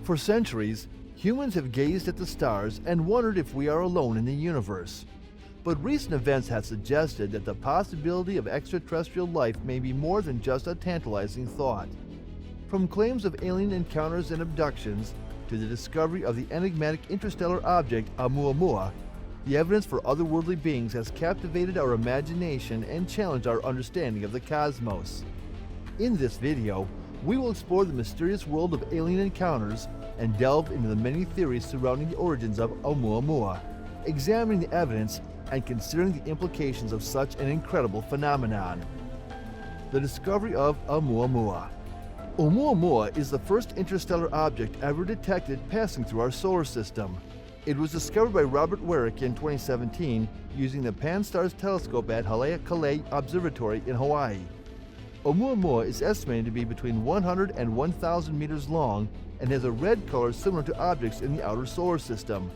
For centuries, humans have gazed at the stars and wondered if we are alone in the universe. But recent events have suggested that the possibility of extraterrestrial life may be more than just a tantalizing thought. From claims of alien encounters and abductions to the discovery of the enigmatic interstellar object Oumuamua, the evidence for otherworldly beings has captivated our imagination and challenged our understanding of the cosmos. In this video, we will explore the mysterious world of alien encounters and delve into the many theories surrounding the origins of Oumuamua, examining the evidence and considering the implications of such an incredible phenomenon. The discovery of Oumuamua. Oumuamua is the first interstellar object ever detected passing through our solar system. It was discovered by Robert Warwick in 2017 using the Pan-STARRS telescope at Haleakala Observatory in Hawaii. Oumuamua is estimated to be between 100 and 1,000 meters long and has a red color similar to objects in the outer solar system.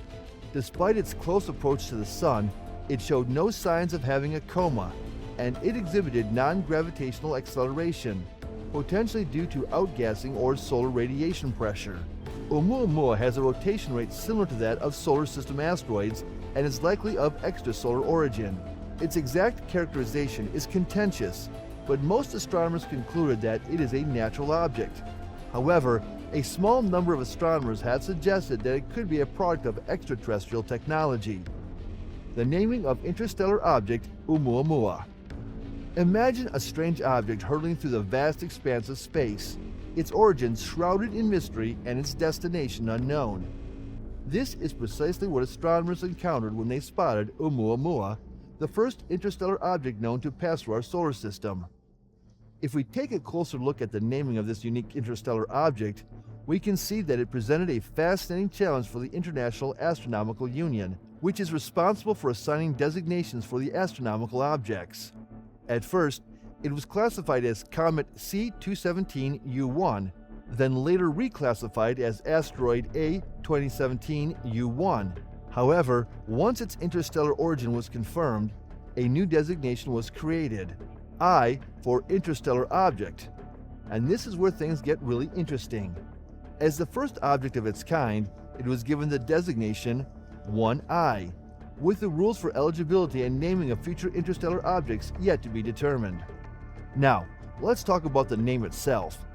Despite its close approach to the Sun, it showed no signs of having a coma, and it exhibited non-gravitational acceleration, potentially due to outgassing or solar radiation pressure. Oumuamua has a rotation rate similar to that of solar system asteroids and is likely of extrasolar origin. Its exact characterization is contentious, but most astronomers concluded that it is a natural object. However, a small number of astronomers have suggested that it could be a product of extraterrestrial technology. The naming of interstellar object Oumuamua. Imagine a strange object hurtling through the vast expanse of space, its origins shrouded in mystery and its destination unknown. This is precisely what astronomers encountered when they spotted Oumuamua, the first interstellar object known to pass through our solar system. If we take a closer look at the naming of this unique interstellar object, we can see that it presented a fascinating challenge for the International Astronomical Union, which is responsible for assigning designations for the astronomical objects. At first, it was classified as Comet C217U1, then later reclassified as Asteroid A2017U1. However, once its interstellar origin was confirmed, a new designation was created, I for Interstellar Object. And this is where things get really interesting. As the first object of its kind, it was given the designation 1I, with the rules for eligibility and naming of future interstellar objects yet to be determined. Now, let's talk about the name itself.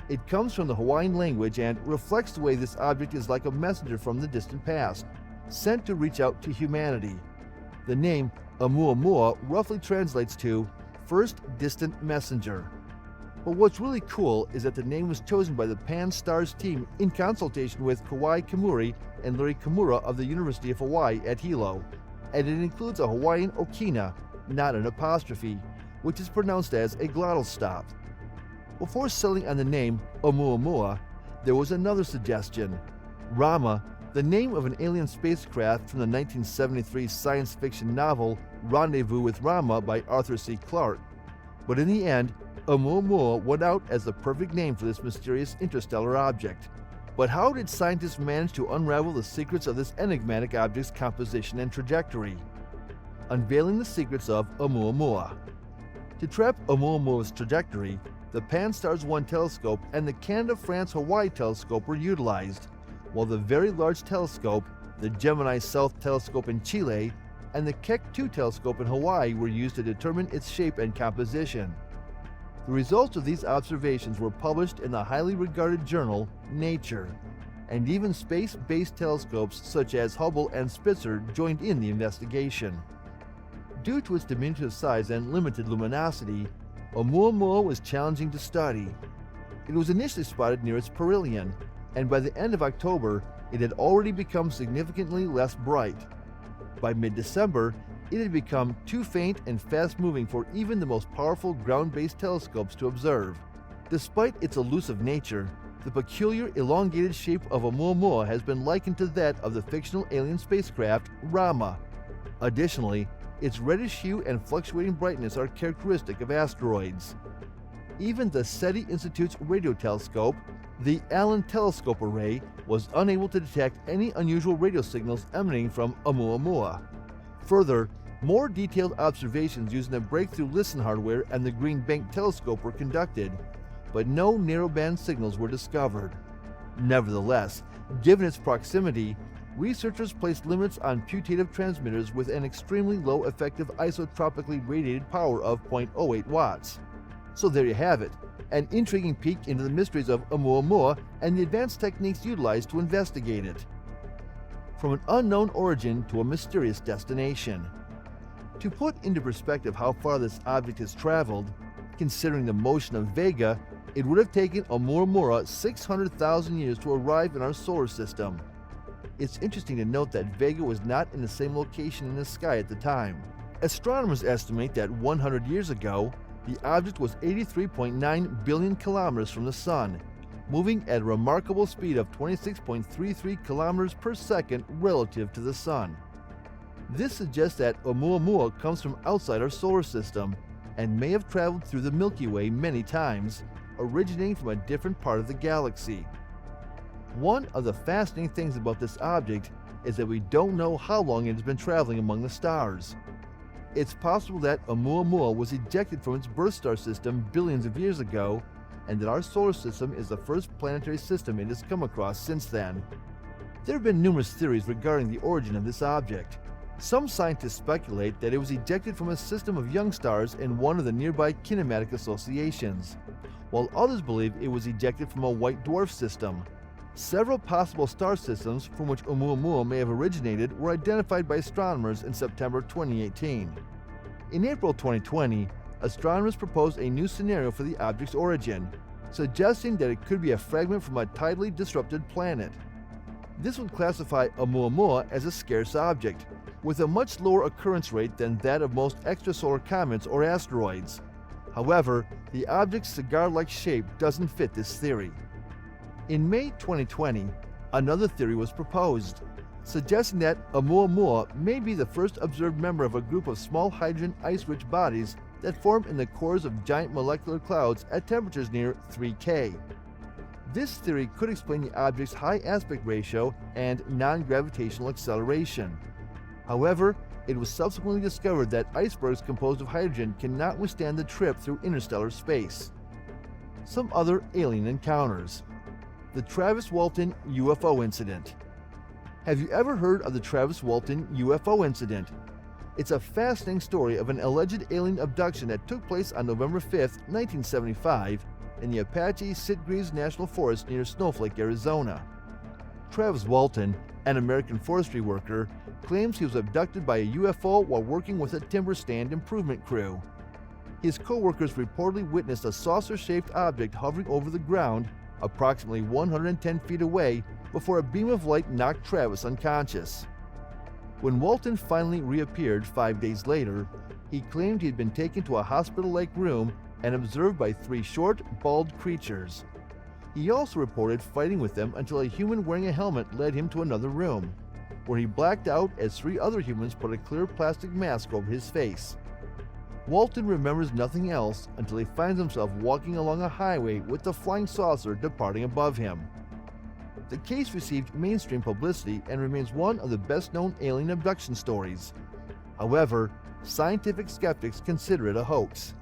It comes from the Hawaiian language and reflects the way this object is like a messenger from the distant past, sent to reach out to humanity. The name Oumuamua roughly translates to First Distant Messenger. But what's really cool is that the name was chosen by the Pan-STARRS team in consultation with Kauai Kamuri and Larry Kimura of the University of Hawaii at Hilo, and it includes a Hawaiian okina, not an apostrophe, which is pronounced as a glottal stop. Before settling on the name Oumuamua, there was another suggestion. Rama, the name of an alien spacecraft from the 1973 science fiction novel Rendezvous with Rama by Arthur C. Clarke. But in the end, Oumuamua went out as the perfect name for this mysterious interstellar object. But how did scientists manage to unravel the secrets of this enigmatic object's composition and trajectory? Unveiling the Secrets of Oumuamua. To track Oumuamua's trajectory, the Pan-STARRS 1 telescope and the Canada-France-Hawaii telescope were utilized, while the Very Large Telescope, the Gemini South Telescope in Chile, and the Keck 2 telescope in Hawaii were used to determine its shape and composition. The results of these observations were published in the highly regarded journal Nature, and even space-based telescopes such as Hubble and Spitzer joined in the investigation. Due to its diminutive size and limited luminosity, Oumuamua was challenging to study. It was initially spotted near its perihelion, and by the end of October, it had already become significantly less bright. By mid-December, it had become too faint and fast-moving for even the most powerful ground-based telescopes to observe. Despite its elusive nature, the peculiar elongated shape of Oumuamua has been likened to that of the fictional alien spacecraft Rama. Additionally, its reddish hue and fluctuating brightness are characteristic of asteroids. Even the SETI Institute's radio telescope, the Allen Telescope Array, was unable to detect any unusual radio signals emanating from Oumuamua. Further, more detailed observations using the breakthrough LISTEN hardware and the Green Bank telescope were conducted, but no narrowband signals were discovered. Nevertheless, given its proximity, researchers placed limits on putative transmitters with an extremely low effective isotropically radiated power of 0.08 watts. So there you have it, an intriguing peek into the mysteries of Oumuamua and the advanced techniques utilized to investigate it. From an unknown origin to a mysterious destination. To put into perspective how far this object has traveled, considering the motion of Vega, it would have taken Oumuamua 600,000 years to arrive in our solar system. It's interesting to note that Vega was not in the same location in the sky at the time. Astronomers estimate that 100 years ago, the object was 83.9 billion kilometers from the Sun, moving at a remarkable speed of 26.33 kilometers per second relative to the Sun. This suggests that Oumuamua comes from outside our solar system and may have traveled through the Milky Way many times, originating from a different part of the galaxy. One of the fascinating things about this object is that we don't know how long it has been traveling among the stars. It's possible that Oumuamua was ejected from its birth star system billions of years ago, and that our solar system is the first planetary system it has come across since then. There have been numerous theories regarding the origin of this object. Some scientists speculate that it was ejected from a system of young stars in one of the nearby kinematic associations, while others believe it was ejected from a white dwarf system. Several possible star systems from which Oumuamua may have originated were identified by astronomers in September 2018. In April 2020, astronomers proposed a new scenario for the object's origin, suggesting that it could be a fragment from a tidally disrupted planet. This would classify Oumuamua as a scarce object, with a much lower occurrence rate than that of most extrasolar comets or asteroids. However, the object's cigar-like shape doesn't fit this theory. In May 2020, another theory was proposed, suggesting that Oumuamua may be the first observed member of a group of small hydrogen ice-rich bodies that form in the cores of giant molecular clouds at temperatures near 3K. This theory could explain the object's high aspect ratio and non-gravitational acceleration. However, it was subsequently discovered that icebergs composed of hydrogen cannot withstand the trip through interstellar space. Some other alien encounters. The Travis Walton UFO incident. Have you ever heard of the Travis Walton UFO incident? It's a fascinating story of an alleged alien abduction that took place on November 5, 1975, in the Apache Sitgreaves National Forest near Snowflake, Arizona. Travis Walton, an American forestry worker, claims he was abducted by a UFO while working with a timber stand improvement crew. His co-workers reportedly witnessed a saucer-shaped object hovering over the ground approximately 110 feet away before a beam of light knocked Travis unconscious. When Walton finally reappeared 5 days later, he claimed he had been taken to a hospital-like room and observed by 3 short, bald creatures. He also reported fighting with them until a human wearing a helmet led him to another room, where he blacked out as 3 other humans put a clear plastic mask over his face. Walton remembers nothing else until he finds himself walking along a highway with the flying saucer departing above him. The case received mainstream publicity and remains one of the best-known alien abduction stories. However, scientific skeptics consider it a hoax.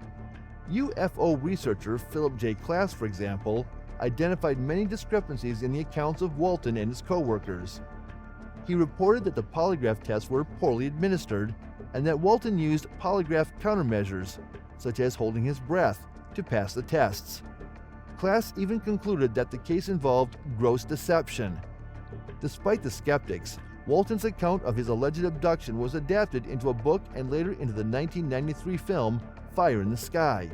UFO researcher Philip J. Klass, for example, identified many discrepancies in the accounts of Walton and his co-workers. He reported that the polygraph tests were poorly administered and that Walton used polygraph countermeasures, such as holding his breath, to pass the tests. Klass even concluded that the case involved gross deception. Despite the skeptics, Walton's account of his alleged abduction was adapted into a book and later into the 1993 film Fire in the Sky.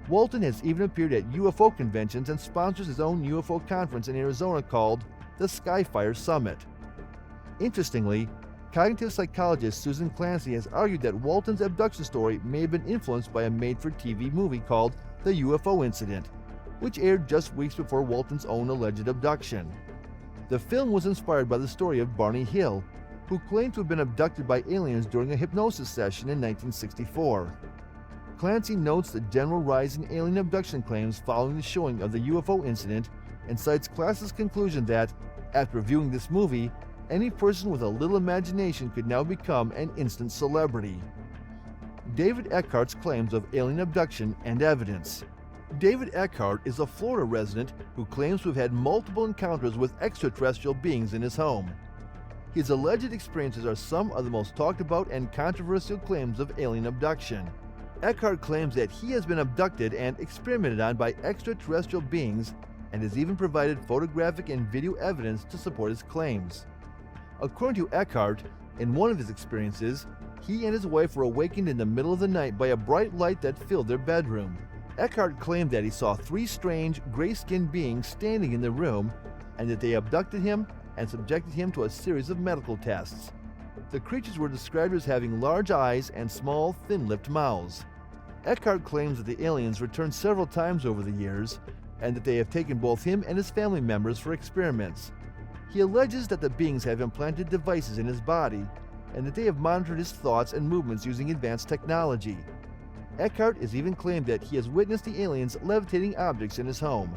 Walton has even appeared at UFO conventions and sponsors his own UFO conference in Arizona called the Skyfire Summit. Interestingly, cognitive psychologist Susan Clancy has argued that Walton's abduction story may have been influenced by a made-for-TV movie called The UFO Incident, which aired just weeks before Walton's own alleged abduction. The film was inspired by the story of Barney Hill, who claimed to have been abducted by aliens during a hypnosis session in 1964. Clancy notes the general rise in alien abduction claims following the showing of the UFO incident and cites Klass's conclusion that, after viewing this movie, any person with a little imagination could now become an instant celebrity. David Eckhart's claims of alien abduction and evidence. David Eckhart is a Florida resident who claims to have had multiple encounters with extraterrestrial beings in his home. His alleged experiences are some of the most talked about and controversial claims of alien abduction. Eckhart claims that he has been abducted and experimented on by extraterrestrial beings and has even provided photographic and video evidence to support his claims. According to Eckhart, in one of his experiences, he and his wife were awakened in the middle of the night by a bright light that filled their bedroom. Eckhart claimed that he saw 3 strange, gray-skinned beings standing in the room and that they abducted him and subjected him to a series of medical tests. The creatures were described as having large eyes and small, thin-lipped mouths. Eckhart claims that the aliens returned several times over the years and that they have taken both him and his family members for experiments. He alleges that the beings have implanted devices in his body and that they have monitored his thoughts and movements using advanced technology. Eckhart has even claimed that he has witnessed the aliens levitating objects in his home.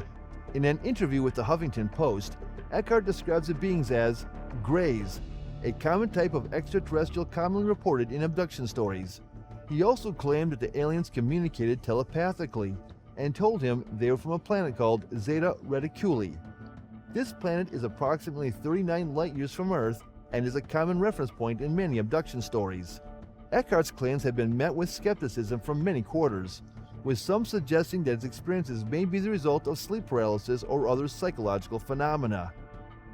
In an interview with the Huffington Post, Eckhart describes the beings as greys, a common type of extraterrestrial commonly reported in abduction stories. He also claimed that the aliens communicated telepathically and told him they were from a planet called Zeta Reticuli. This planet is approximately 39 light-years from Earth and is a common reference point in many abduction stories. Eckhart's claims have been met with skepticism from many quarters, with some suggesting that his experiences may be the result of sleep paralysis or other psychological phenomena.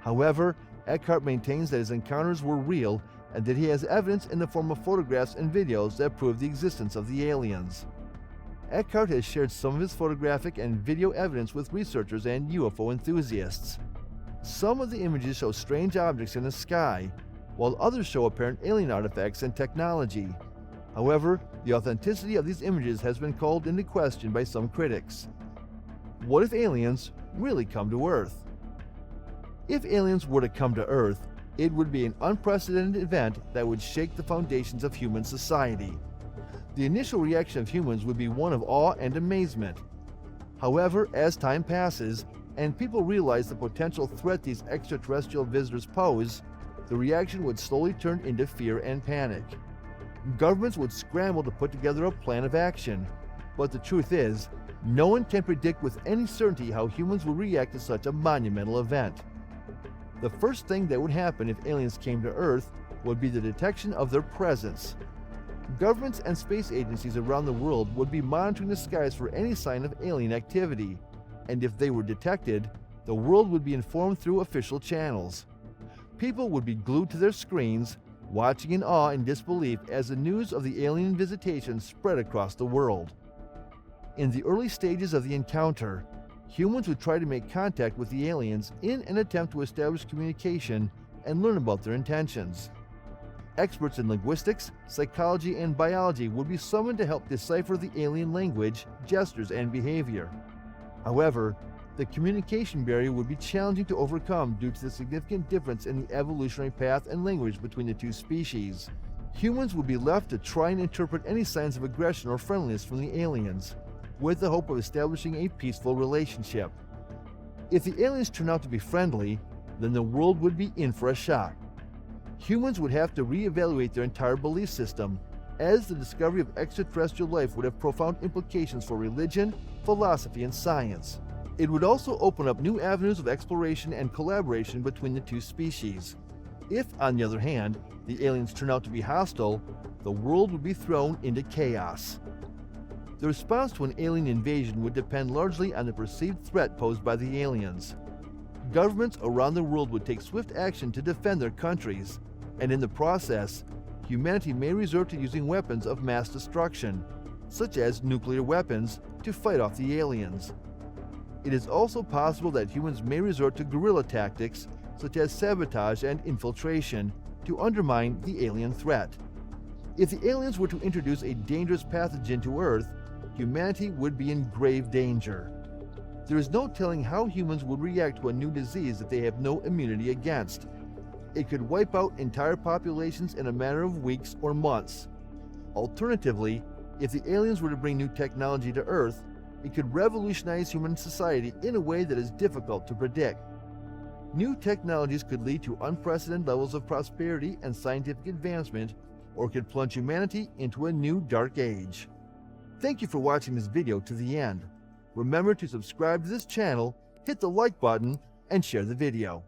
However, Eckhart maintains that his encounters were real and that he has evidence in the form of photographs and videos that prove the existence of the aliens. Eckhart has shared some of his photographic and video evidence with researchers and UFO enthusiasts. Some of the images show strange objects in the sky, while others show apparent alien artifacts and technology. However, the authenticity of these images has been called into question by some critics. What if aliens really come to Earth? If aliens were to come to Earth, it would be an unprecedented event that would shake the foundations of human society. The initial reaction of humans would be one of awe and amazement. However, as time passes and people realize the potential threat these extraterrestrial visitors pose, the reaction would slowly turn into fear and panic. Governments would scramble to put together a plan of action, but the truth is, no one can predict with any certainty how humans will react to such a monumental event. The first thing that would happen if aliens came to Earth would be the detection of their presence. Governments and space agencies around the world would be monitoring the skies for any sign of alien activity, and if they were detected, the world would be informed through official channels. People would be glued to their screens, watching in awe and disbelief as the news of the alien visitation spread across the world. In the early stages of the encounter, humans would try to make contact with the aliens in an attempt to establish communication and learn about their intentions. Experts in linguistics, psychology, and biology would be summoned to help decipher the alien language, gestures, and behavior. However, the communication barrier would be challenging to overcome due to the significant difference in the evolutionary path and language between the two species. Humans would be left to try and interpret any signs of aggression or friendliness from the aliens, with the hope of establishing a peaceful relationship. If the aliens turn out to be friendly, then the world would be in for a shock. Humans would have to reevaluate their entire belief system, as the discovery of extraterrestrial life would have profound implications for religion, philosophy, and science. It would also open up new avenues of exploration and collaboration between the two species. If, on the other hand, the aliens turn out to be hostile, the world would be thrown into chaos. The response to an alien invasion would depend largely on the perceived threat posed by the aliens. Governments around the world would take swift action to defend their countries, and in the process, humanity may resort to using weapons of mass destruction, such as nuclear weapons, to fight off the aliens. It is also possible that humans may resort to guerrilla tactics, such as sabotage and infiltration, to undermine the alien threat. If the aliens were to introduce a dangerous pathogen to Earth, humanity would be in grave danger. There is no telling how humans would react to a new disease that they have no immunity against. It could wipe out entire populations in a matter of weeks or months. Alternatively, if the aliens were to bring new technology to Earth, it could revolutionize human society in a way that is difficult to predict. New technologies could lead to unprecedented levels of prosperity and scientific advancement, or could plunge humanity into a new dark age. Thank you for watching this video to the end. Remember to subscribe to this channel, hit the like button, and share the video.